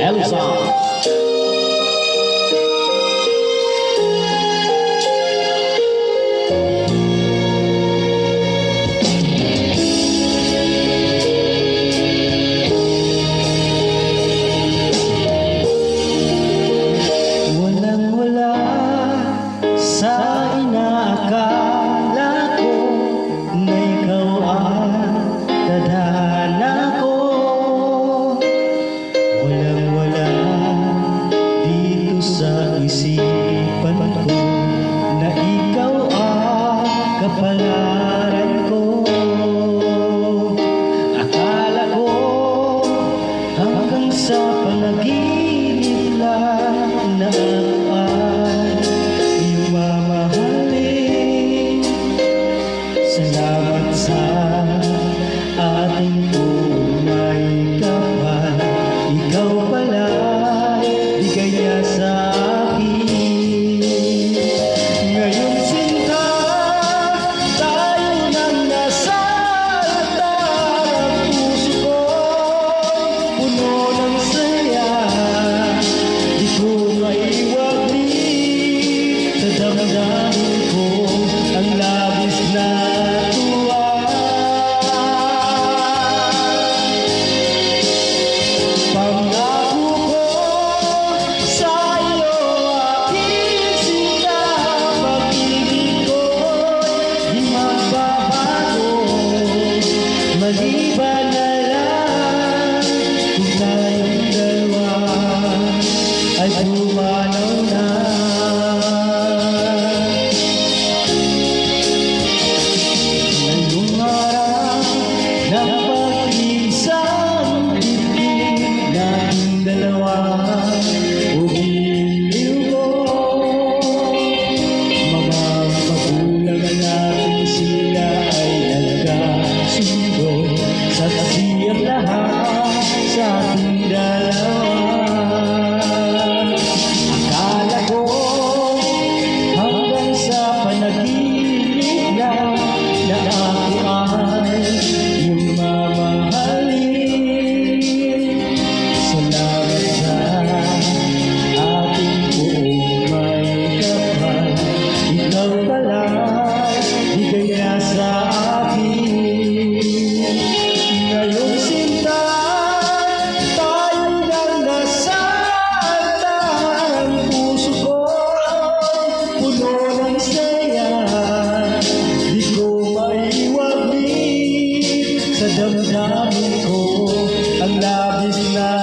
Elsa. Walang-wala sa inaakala ko na ikaw ang tadhana ko. Walang-wala dito sa isipan ko na ikaw ang kapalaran ko. Akala ko hanggang sa panaginip lang na ako ay iyong mamahalin. Salamat sa ating umay kapal, ikaw pala bigay niya sa akin. Ngayon sinta, tayo nang nasa altar. Ang puso ko puno ng saya, di ko maiwagli sa damdamin ko ang labis na tuwa. Pangako ko sa iyo, aking sinta, pag-ibig ko'y di magbabago. Maliban na lang kung tayong dalawa ay pumanaw na. Ngayong araw ng pag-iisang ibig nating dalawa, umiliw ko. Mga magulang natin, sila ay nagkasundo, saksi ang lahat sa ating dalawa. Akala ko hanggang sa panaginip lang na ako ay iyong mamahalin. Salamat sa ating buong may kapal, ikaw pala bigay niya sa akin. Ngayon sinta, tayo nang nasa altar. Ang puso ko puno ng saya, di ko maiwaglit sa damdamin ko ang labis na